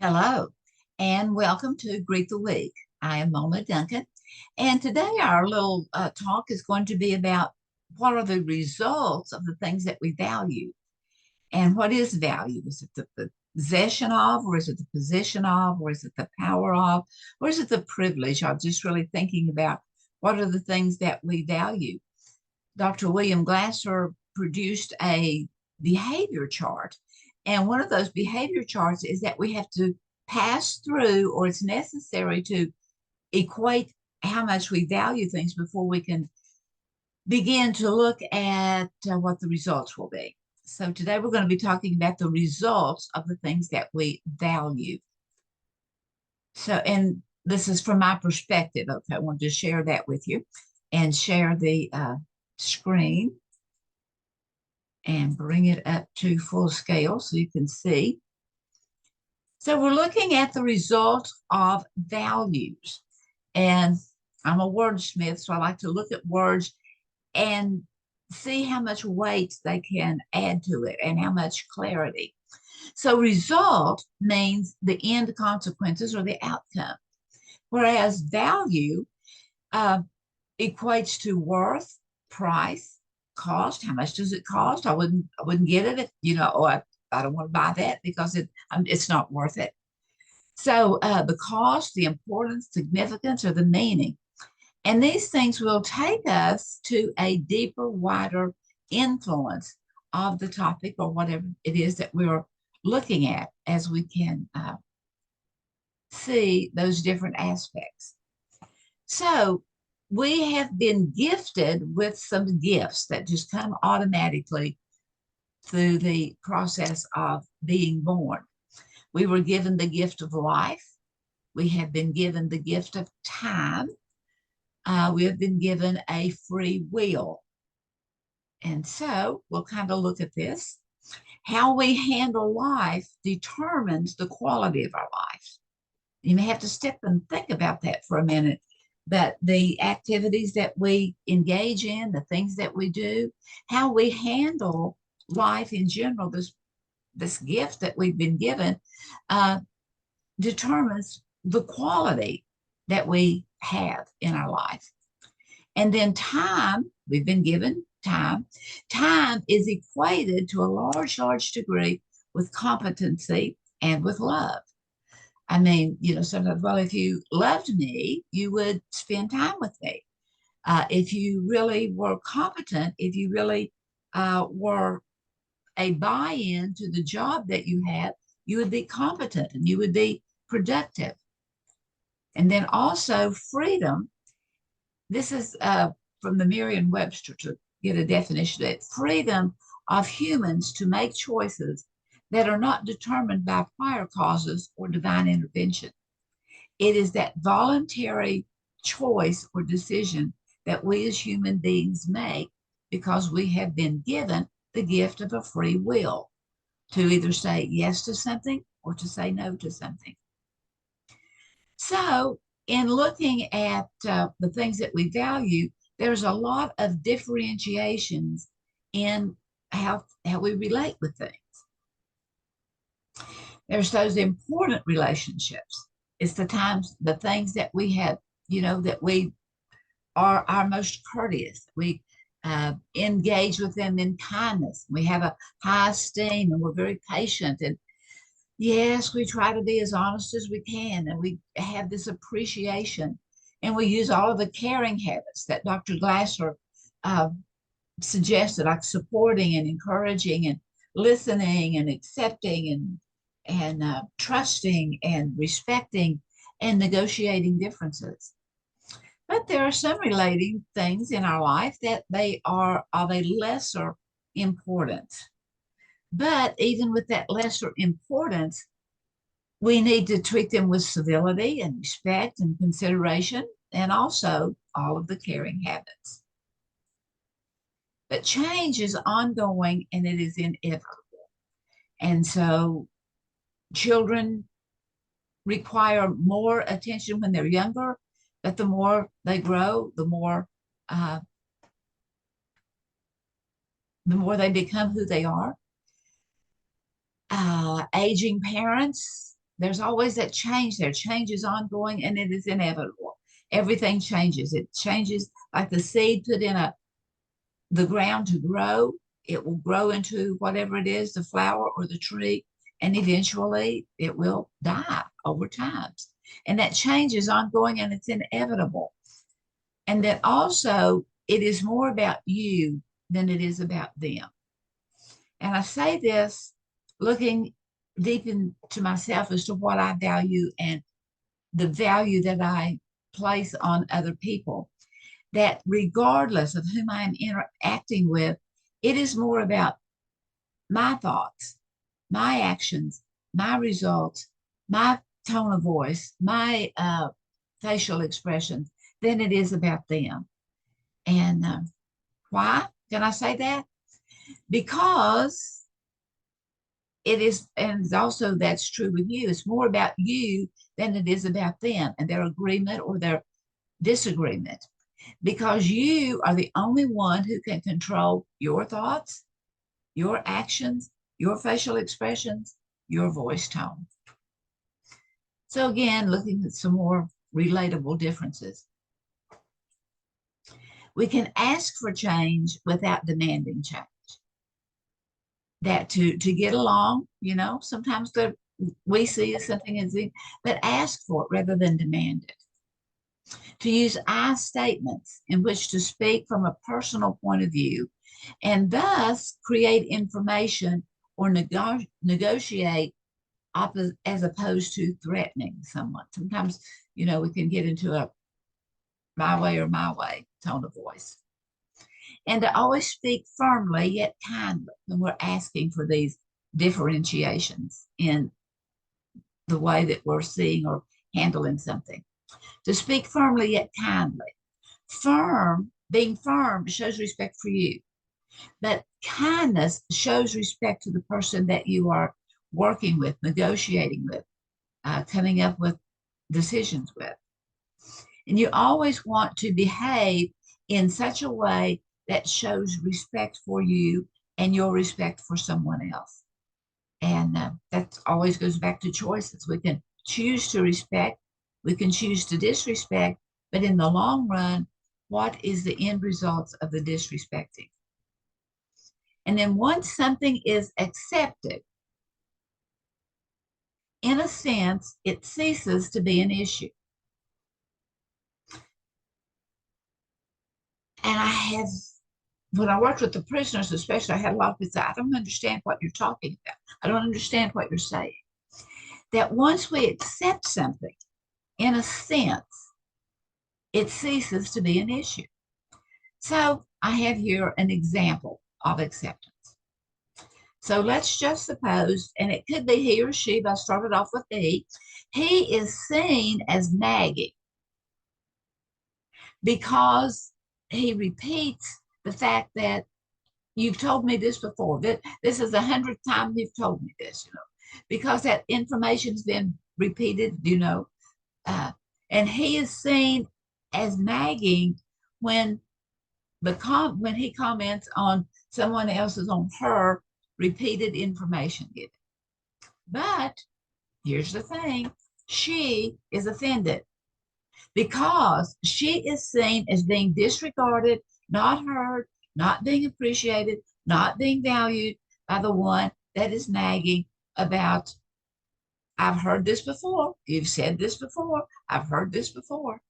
Hello, and welcome to Greet the Week. I am Mona Duncan, and today our little talk is going to be about what are the results of the things that we value. And what is value? Is it the possession of, or is it the position of, or is it the power of, or is it the privilege of? Just really thinking about what are the things that we value. Dr. William Glasser produced a behavior chart. And one of those behavior charts is that we have to pass through, or it's necessary to equate how much we value things before we can begin to look at what the results will be. So today we're going to be talking about the results of the things that we value. So, and this is from my perspective. Okay, I want to share that with you and share the screen and bring it up to full scale so you can see. So we're looking at the result of values. And I'm a wordsmith, so I like to look at words and see how much weight they can add to it and how much clarity. So result means the end consequences or the outcome, whereas value uh, equates to worth, price, cost. How much does it cost? I wouldn't get it if, oh, I don't want to buy that because it's not worth it. So the cost, the importance, significance, or the meaning. And these things will take us to a deeper, wider influence of the topic or whatever it is that we're looking at as we can see those different aspects. So we have been gifted with some gifts that just come automatically through the process of being born. We were given the gift of life. We have been given the gift of time. We have been given a free will. And so we'll kind of look at this. How we handle life determines the quality of our life. You may have to step and think about that for a minute. But the activities that we engage in, the things that we do, how we handle life in general, this gift that we've been given, uh, determines the quality that we have in our life. And then time, we've been given time. Time is equated to a large degree with competency and with love. I mean, sometimes, well, if you loved me, you would spend time with me. If you really were competent, if you really were a buy-in to the job that you had, you would be competent and you would be productive. And then also freedom. This is from the Merriam-Webster to get a definition of it. Freedom of humans to make choices that are not determined by prior causes or divine intervention. It is that voluntary choice or decision that we as human beings make because we have been given the gift of a free will to either say yes to something or to say no to something. So, in looking at the things that we value, there's a lot of differentiations in how we relate with things. There's those important relationships. It's the things that we have, that we are our most courteous. We engage with them in kindness. We have a high esteem and we're very patient. And yes, we try to be as honest as we can. And we have this appreciation. And we use all of the caring habits that Dr. Glasser uh, suggested, like supporting and encouraging and listening and accepting and trusting and respecting and negotiating differences. But there are some relating things in our life that they are of a lesser importance. But even with that lesser importance, we need to treat them with civility and respect and consideration, and also all of the caring habits. But change is ongoing and it is inevitable. And so children require more attention when they're younger, but the more they grow, uh, the more they become who they are. Aging parents there's always that change there. Change is ongoing and it is inevitable. Everything changes. It changes like the seed put in the ground to grow. It will grow into whatever it is, the flower or the tree, and eventually it will die over time. And that change is ongoing and it's inevitable. And that also it is more about you than it is about them. And I say this looking deep into myself as to what I value and the value that I place on other people. That regardless of whom I am interacting with, it is more about my thoughts, my actions, my results, my tone of voice, my facial expressions than it is about them. And why can I say that? Because it is, and also that's true with you. It's more about you than it is about them and their agreement or their disagreement, because you are the only one who can control your thoughts, your actions, your facial expressions, your voice tone. So again, looking at some more relatable differences. We can ask for change without demanding change. That to get along, sometimes we see something as but ask for it rather than demand it. To use I statements in which to speak from a personal point of view and thus create information or negotiate as opposed to threatening someone. Sometimes, we can get into a my way or my way tone of voice. And to always speak firmly yet kindly when we're asking for these differentiations in the way that we're seeing or handling something. To speak firmly yet kindly. Being firm shows respect for you, but kindness shows respect to the person that you are working with, negotiating with, coming up with decisions with. And you always want to behave in such a way that shows respect for you and your respect for someone else. And that always goes back to choices. We can choose to respect, we can choose to disrespect, but in the long run, what is the end result of the disrespecting? And then once something is accepted, in a sense, it ceases to be an issue. And when I worked with the prisoners, especially, I had a lot of people say, I don't understand what you're talking about. I don't understand what you're saying. That once we accept something, in a sense, it ceases to be an issue. So I have here an example of acceptance. So let's just suppose, and it could be he or she, but I started off with he is seen as nagging because he repeats the fact that you've told me this before. This is the 100th time you've told me this, because that information's been repeated, and he is seen as nagging when he comments on someone else's, on her repeated information given. But here's the thing, she is offended because she is seen as being disregarded, not heard, not being appreciated, not being valued by the one that is nagging about, I've heard this before, you've said this before, I've heard this before.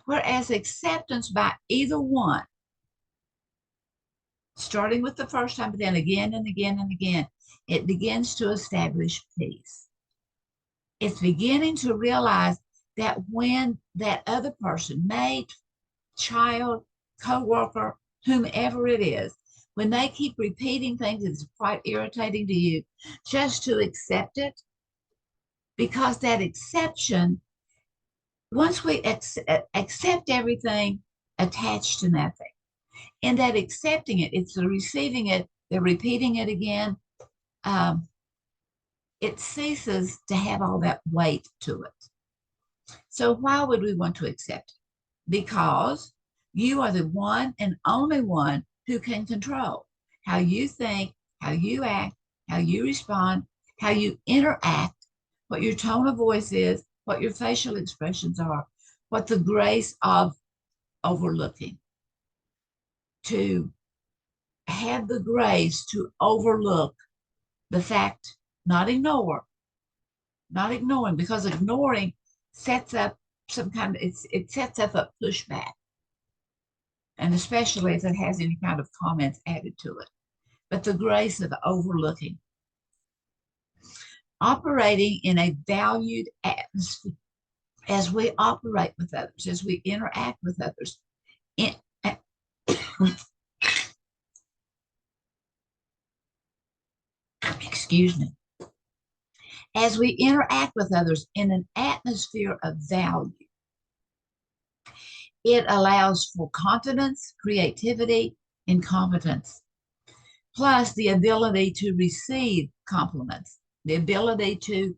Whereas acceptance by either one, starting with the first time, but then again and again and again, it begins to establish peace. It's beginning to realize that when that other person, mate, child, co-worker, whomever it is, when they keep repeating things that's quite irritating to you, just to accept it, because that exception, once we accept everything attached to nothing, and that accepting it, it's the receiving it, they're repeating it again, it ceases to have all that weight to it. So why would we want to accept it? Because you are the one and only one who can control how you think, how you act, how you respond, how you interact what your tone of voice is, what your facial expressions are, what the grace of overlooking, to have the grace to overlook the fact, not ignore, not ignoring, because ignoring sets up some kind of, it sets up a pushback, and especially if it has any kind of comments added to it. But the grace of overlooking, operating in a valued atmosphere as we operate with others, as we interact with others. In, excuse me. As we interact with others in an atmosphere of value, it allows for confidence, creativity, and competence, plus the ability to receive compliments, the ability to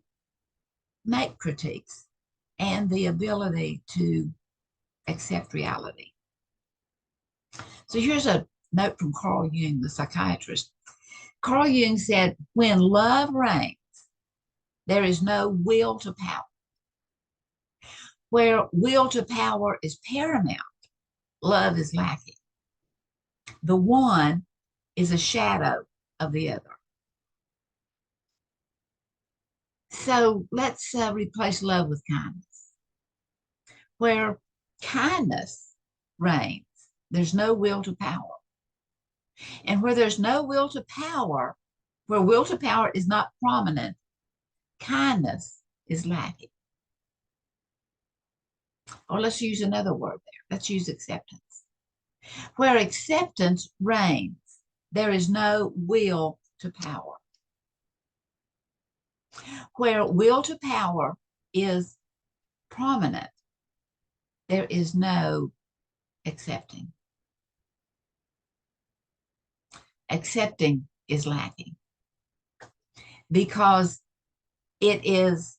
make critiques, and the ability to accept reality. So here's a note from Carl Jung, the psychiatrist. Carl Jung said, when love reigns, there is no will to power. Where will to power is paramount, love is lacking. The one is a shadow of the other. So let's replace love with kindness. Where kindness reigns, there's no will to power. And where there's no will to power, where will to power is not prominent, kindness is lacking. Or let's use another word there. Let's use acceptance. Where acceptance reigns, there is no will to power. Where will to power is prominent, there is no accepting. Accepting is lacking because it is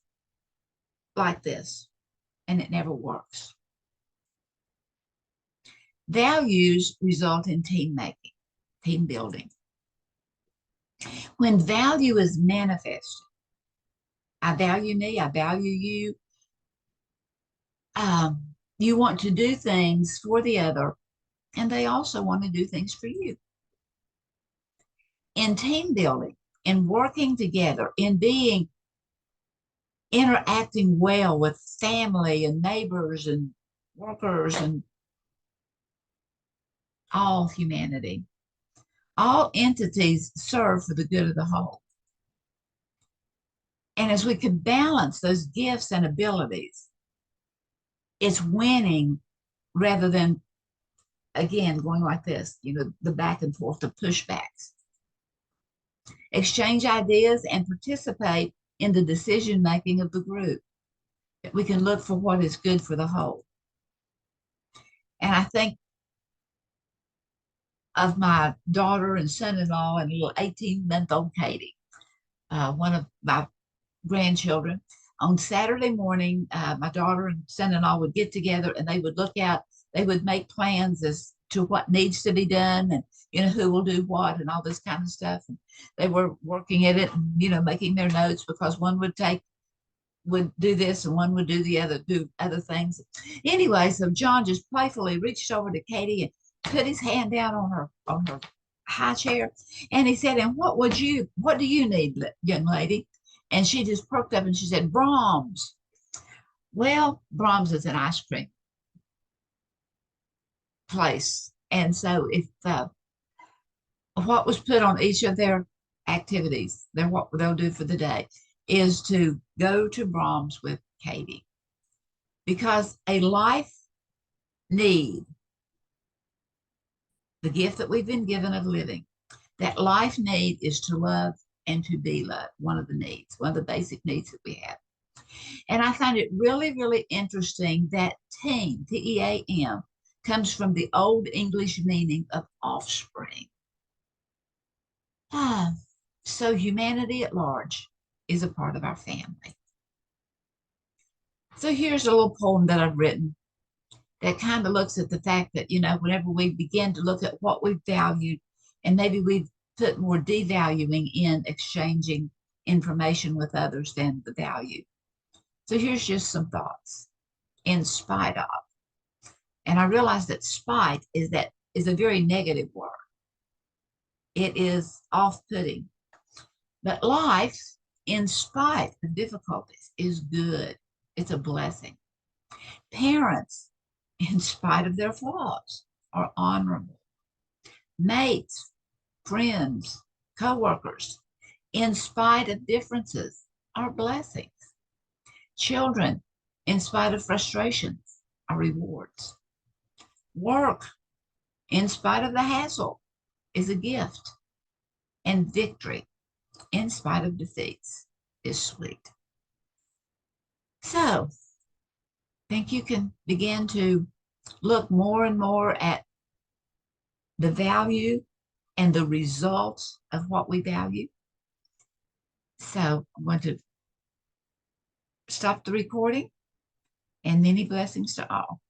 like this and it never works. Values result in team making, team building. When value is manifested, I value me, I value you. You want to do things for the other, and they also want to do things for you. In team building, in working together, in interacting well with family and neighbors and workers and all humanity, all entities serve for the good of the whole. And as we can balance those gifts and abilities, it's winning rather than, again, going like this, the back and forth, the pushbacks. Exchange ideas and participate in the decision-making of the group. We can look for what is good for the whole. And I think of my daughter and son-in-law and little 18-month-old Katie, one of my grandchildren. On Saturday morning, my daughter and son-in-law would get together and they would look out, they would make plans as to what needs to be done and, who will do what and all this kind of stuff. And they were working at it and, making their notes because one would do this and one would do other things. Anyway, so John just playfully reached over to Katie and put his hand down on her high chair. And he said, and what do you need, young lady? And she just perked up and she said, Brahms. Well, Brahms is an ice cream place. And so if what was put on each of their activities, what they'll do for the day, is to go to Brahms with Katie. Because a life need, the gift that we've been given of living, that life need is to love and to be loved, one of the basic needs that we have. And I find it really, really interesting that team, T-E-A-M, comes from the Old English meaning of offspring. So humanity at large is a part of our family. So here's a little poem that I've written that kind of looks at the fact that, whenever we begin to look at what we valued, and maybe we've put more devaluing in exchanging information with others than the value. So here's just some thoughts. In spite of. And I realize that spite is a very negative word. It is off-putting. But life, in spite of difficulties, is good. It's a blessing. Parents, in spite of their flaws, are honorable. Mates, friends, co-workers, in spite of differences, are blessings. Children, in spite of frustrations, are rewards. Work, in spite of the hassle, is a gift. And victory, in spite of defeats, is sweet. So, I think you can begin to look more and more at the value and the results of what we value. So, I'm going to stop the recording, and many blessings to all.